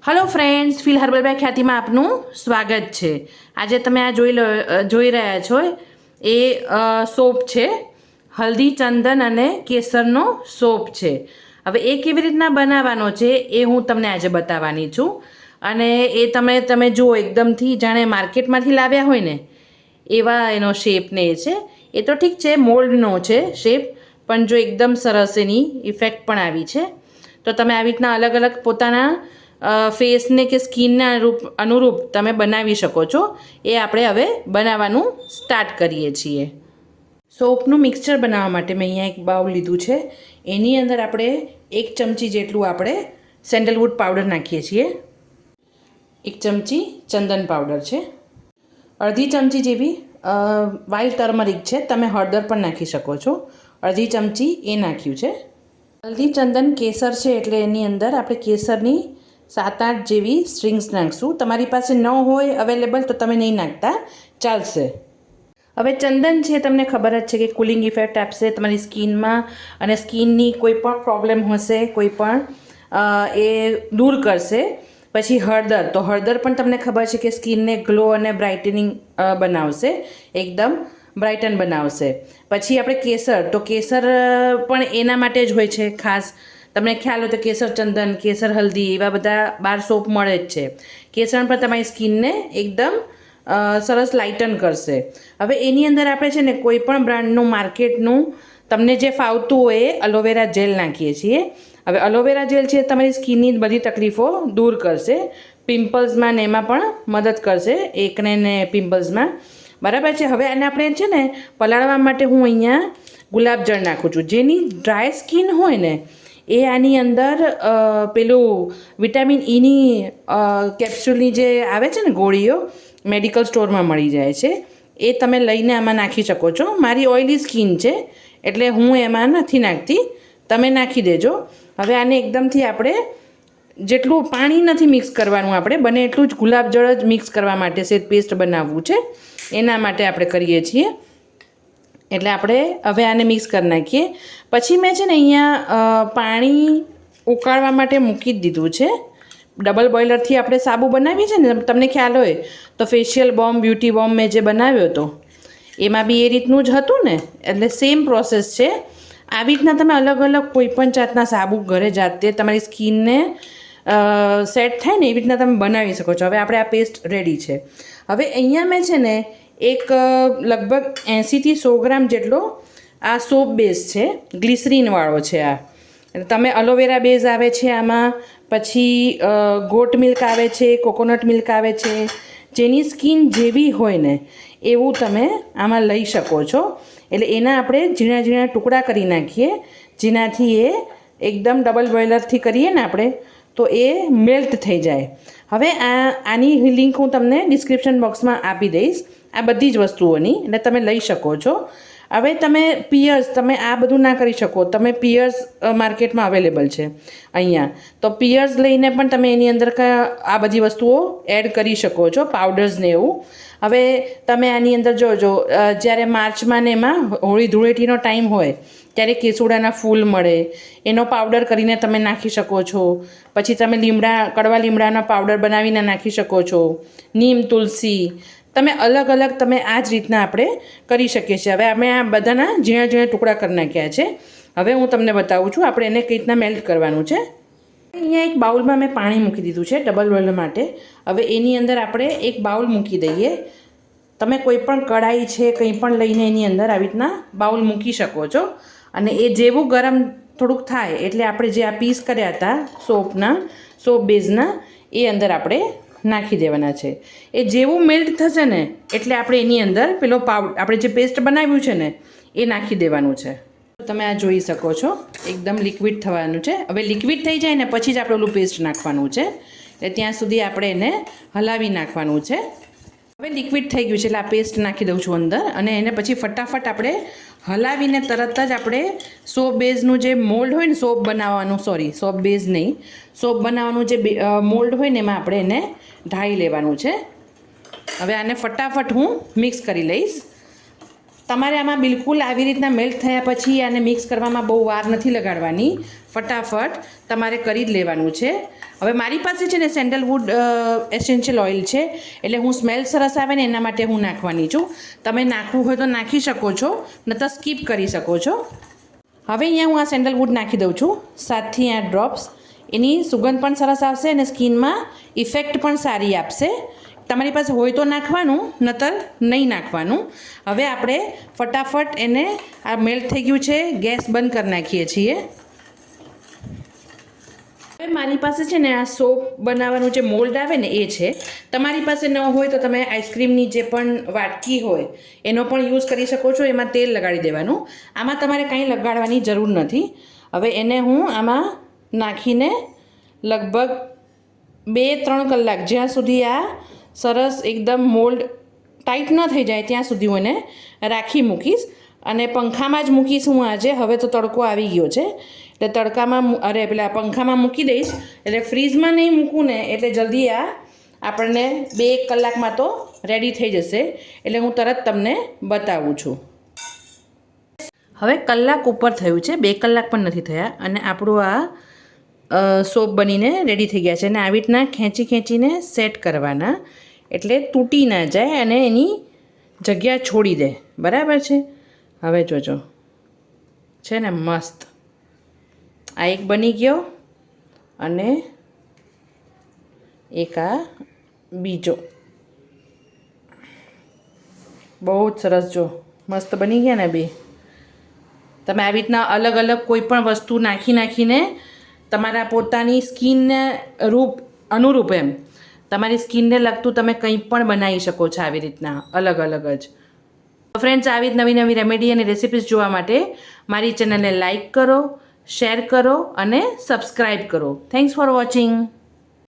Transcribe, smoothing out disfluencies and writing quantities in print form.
Hello friends, feel herbal by ખ્યાતિમાં આપનું સ્વાગત છે। આજે તમે આ જોઈ રહ્યા છો એ સોપ છે, હલ્દી ચંદન અને કેસરનો સોપ છે। હવે એ કેવી રીતના બનાવવાનો છે એ હું તમને આજે બતાવવાની છું। અને એ તમે જુઓ એકદમથી જાણે માર્કેટમાંથી લાવ્યા હોય ને એવા એનો શેપ ને એ છે। એ તો ઠીક છે, મોલ્ડનો છે શેપ, પણ જો એકદમ સરસ એની ઇફેક્ટ પણ આવી છે। તો તમે આવી રીતના અલગ અલગ પોતાના ફેસને કે સ્કિનના અનુરૂપ તમે બનાવી શકો છો। એ આપણે હવે બનાવવાનું સ્ટાર્ટ કરીએ છીએ। સોપનું મિક્સચર બનાવવા માટે મેં અહીંયા એક બાઉલ લીધું છે। એની અંદર આપણે 1 ચમચી જેટલું આપણે સેન્ડલવુડ પાવડર નાખીએ છીએ। 1 ચમચી ચંદન પાવડર છે, અડધી ચમચી જેવી વાઇલ્ડ ટર્મરિક છે, તમે હળદર પણ નાખી શકો છો। અડધી ચમચી એ નાખ્યું છે। હલ્દી ચંદન કેસર છે એટલે એની અંદર આપણે કેસરની 7-8 જેવી સ્ટ્રિંગ્સ નાખશું। તમારી પાસે ન હોય અવેલેબલ તો તમે નહીં નાખતા, ચાલશે। હવે ચંદન છે, તમને ખબર જ છે કે કુલિંગ ઇફેક્ટ આપશે તમારી સ્કિનમાં, અને સ્કિનની કોઈ પણ પ્રોબ્લેમ હશે કોઈ પણ એ દૂર કરશે। પછી હળદર, તો હળદર પણ તમને ખબર છે કે સ્કિનને ગ્લો અને બ્રાઇટનિંગ બનાવશે, એકદમ બ્રાઇટન બનાવશે। પછી આપણે કેસર, તો કેસર પણ એના માટે જ હોય છે ખાસ। તમને ખ્યાલ હોય તો કેસર ચંદન, કેસર હલ્દી એવા બધા બાર સોપ મળે જ છે। કેસર પણ તમારી સ્કિનને એકદમ સરસ લાઇટન કરશે। હવે એની અંદર આપણે છે ને કોઈ પણ બ્રાન્ડનું માર્કેટનું તમને જે ફાવતું હોય એ એલોવેરા જેલ નાખીએ છીએ। હવે એલોવેરા જેલ છે તમારી સ્કિનની બધી તકલીફો દૂર કરશે, પિમ્પલ્સમાં ને એમાં પણ મદદ કરશે, એકને ને પિમ્પલ્સમાં, બરાબર છે। હવે આને આપણે છે ને પલાળવા માટે હું અહીંયા ગુલાબજળ નાખું છું। જેની ડ્રાય સ્કિન હોય ને એ આની અંદર પેલું વિટામિન ઈની કેપ્સ્યુલની જે આવે છે ને ગોળીઓ, મેડિકલ સ્ટોરમાં મળી જાય છે, એ તમે લઈને આમાં નાખી શકો છો। મારી ઓઇલી સ્કિન છે એટલે હું એમાં નથી નાખતી, તમે નાખી દેજો। હવે આને એકદમથી આપણે જેટલું પાણી નથી મિક્સ કરવાનું, આપણે બને એટલું જ ગુલાબજળ જ મિક્સ કરવા માટે સેજ પેસ્ટ બનાવવું છે, એના માટે આપણે કરીએ છીએ। એટલે આપણે હવે આને મિક્સ કરી નાખીએ। પછી મેં છે ને અહીંયા પાણી ઉકાળવા માટે મૂકી જ દીધું છે। ડબલ બોઇલરથી આપણે સાબુ બનાવીએ છીએ ને, તમને ખ્યાલ હોય તો ફેશિયલ બોમ્બ, બ્યુટી બોમ્બ મેં જે બનાવ્યો હતો એમાં બી એ રીતનું જ હતું ને, એટલે સેમ પ્રોસેસ છે। આવી રીતના તમે અલગ અલગ કોઈ પણ જાતના સાબુ ઘરે જાતે તમારી સ્કિનને સેટ થાય ને એવી રીતના તમે બનાવી શકો છો। હવે આપણે આ પેસ્ટ રેડી છે। હવે અહીંયા મેં છે ને એક લગભગ 80થી 100 ગ્રામ જેટલો આ સોપ બેઝ છે, ગ્લિસરીનવાળો છે આ। તમે એલોવેરા બેઝ આવે છે આમાં, પછી ગોટ મિલ્ક આવે છે, કોકોનટ મિલ્ક આવે છે, જેની સ્કિન જેવી હોય ને એવું તમે આમાં લઈ શકો છો। એટલે એના આપણે ઝીણા ઝીણા ટુકડા કરી નાખીએ, જેનાથી એ એકદમ ડબલ બોઇલરથી કરીએ ને આપણે તો એ મેલ્ટ થઈ જાય। હવે આની લિંક હું તમને ડિસ્ક્રિપ્શન બોક્સમાં આપી દઈશ, આ બધી જ વસ્તુઓની, એટલે તમે લઈ શકો છો। હવે તમે પિયર્સ, તમે આ બધું ના કરી શકો, તમે પિયર્સ માર્કેટમાં અવેલેબલ છે અહીંયા, તો પિયર્સ લઈને પણ તમે એની અંદર આ બધી વસ્તુઓ એડ કરી શકો છો, પાવડર્સ ને એવું। હવે તમે આની અંદર જોજો, જ્યારે માર્ચમાં ને એમાં હોળી ધૂળેટીનો ટાઈમ હોય ત્યારે કેસુડાના ફૂલ મળે, એનો પાવડર કરીને તમે નાખી શકો છો। પછી તમે કડવા લીમડાનો પાવડર બનાવીને નાખી શકો છો, નીમ, તુલસી, તમે અલગ અલગ તમે આ જ રીતના આપણે કરી શકીએ છીએ। હવે અમે આ બધાના ઝીણા ઝીણા ટુકડા કરી નાખ્યા છે। હવે હું તમને બતાવું છું આપણે એને કઈ રીતના મેલ્ટ કરવાનું છે। અહીંયા એક બાઉલમાં મેં પાણી મૂકી દીધું છે ડબલ બોઇલર માટે। હવે એની અંદર આપણે એક બાઉલ મૂકી દઈએ। તમે કોઈ પણ કઢાઈ છે કંઈ પણ લઈને એની અંદર આવી રીતના બાઉલ મૂકી શકો છો, અને એ જેવું ગરમ થોડુંક થાય એટલે આપણે જે આ પીસ કર્યા હતા સોપ બેઝના એ અંદર આપણે નાખી દેવાના છે। એ જેવું મેલ્ટ થશે ને એટલે આપણે એની અંદર પેલો આપણે જે પેસ્ટ બનાવ્યું છે ને એ નાખી દેવાનું છે। તમે આ જોઈ શકો છો એકદમ લિક્વિડ થવાનું છે। હવે લિક્વિડ થઈ જાય ને પછી જ આપણે ઓલું પેસ્ટ નાખવાનું છે, એટલે ત્યાં સુધી આપણે એને હલાવી નાખવાનું છે। હવે લિક્વિડ થઈ ગયું છે એટલે આ પેસ્ટ નાખી દઉં છું અંદર, અને એને પછી ફટાફટ આપણે હલાવીને તરત જ આપણે સોપ બેઝનું જે મોલ્ડ હોય ને, સોપ બેઝ નહીં, સોપ બનાવવાનું જે મોલ્ડ હોય ને એમાં આપણે એને ઢાળી લેવાનું છે। હવે આને ફટાફટ હું મિક્સ કરી લઈશ। તમારે આમાં બિલકુલ આવી રીતના મેલ્ટ થયા પછી આને મિક્સ કરવામાં બહુ વાર નથી લગાડવાની, ફટાફટ તમારે કરી જ લેવાનું છે. હવે મારી પાસે છે ને સેન્ડલવુડ એસેન્શિયલ ઓઇલ છે, એટલે હું સ્મેલ સરસ આવે ને એના માટે હું નાખવાની છું. તમે નાખવું હોય તો નાખી શકો છો, નહીંતર સ્કીપ કરી શકો છો. હવે અહીંયા હું આ સેન્ડલવુડ નાખી દઉં છું 7 થી 8 ડ્રોપ્સ. એની સુગંધ પણ સરસ આવશે અને સ્કિનમાં ઇફેક્ટ પણ સારી આપશે. તમારી પાસે હોય તો નાખવાનું, નતર નહીં નાખવાનું. હવે આપણે ફટાફટ એને, આ મેલ્ટ થઈ ગયું છે, ગેસ બંધ કરી નાખીએ છીએ. હવે મારી પાસે છે ને આ સોપ બનાવવાનું જે મોલ્ડ આવે ને એ છે. તમારી પાસે ન હોય તો તમે આઈસ્ક્રીમની જે પણ વાટકી હોય એનો પણ યુઝ કરી શકો છો. એમાં તેલ લગાડી દેવાનું. આમાં તમારે કંઈ લગાડવાની જરૂર નથી. હવે એને હું આમાં નાખીને લગભગ 2-3 કલાક, જ્યાં સુધી આ સરસ એકદમ મોલ્ડ ટાઈટ ન થઈ જાય ત્યાં સુધી હું એને રાખી મૂકીશ. અને પંખામાં જ મૂકીશ હું આજે. હવે તો તડકો આવી ગયો છે એટલે તડકામાં પેલા પંખામાં મૂકી દઈશ. એટલે ફ્રીઝમાં નહીં મૂકું ને એટલે જલ્દી આ આપણને 2-1 કલાકમાં તો રેડી થઈ જશે. એટલે હું તરત તમને બતાવું છું. હવે કલાક ઉપર થયું છે, 2 કલાક પણ નથી થયા અને આપણું આ સોપ બનીને રેડી થઈ ગયા છે. અને આવી રીતના ખેંચીને સેટ કરવાના, એટલે તૂટી ના જાય અને એની જગ્યા છોડી દે. બરાબર છે? હવે જોજો, છે ને મસ્ત. આ એક બની ગયો અને એક આ બીજો. બહુ જ સરસ, જો મસ્ત બની ગયા ને 2. તમે આવી રીતના અલગ અલગ કોઈ પણ વસ્તુ નાખીને તમારા પોતાની સ્કિનને અનુરૂપ એમ તમારી સ્કિનને લગતું તમે કંઈ પણ બનાવી શકો છો આવી રીતના અલગ અલગ જ. ફ્રેન્ડ્સ, આવી જ નવી રેમેડી અને રેસિપીઝ જોવા માટે મારી ચેનલને લાઇક કરો, શેર કરો અને સબસ્ક્રાઈબ કરો. Thanks for watching.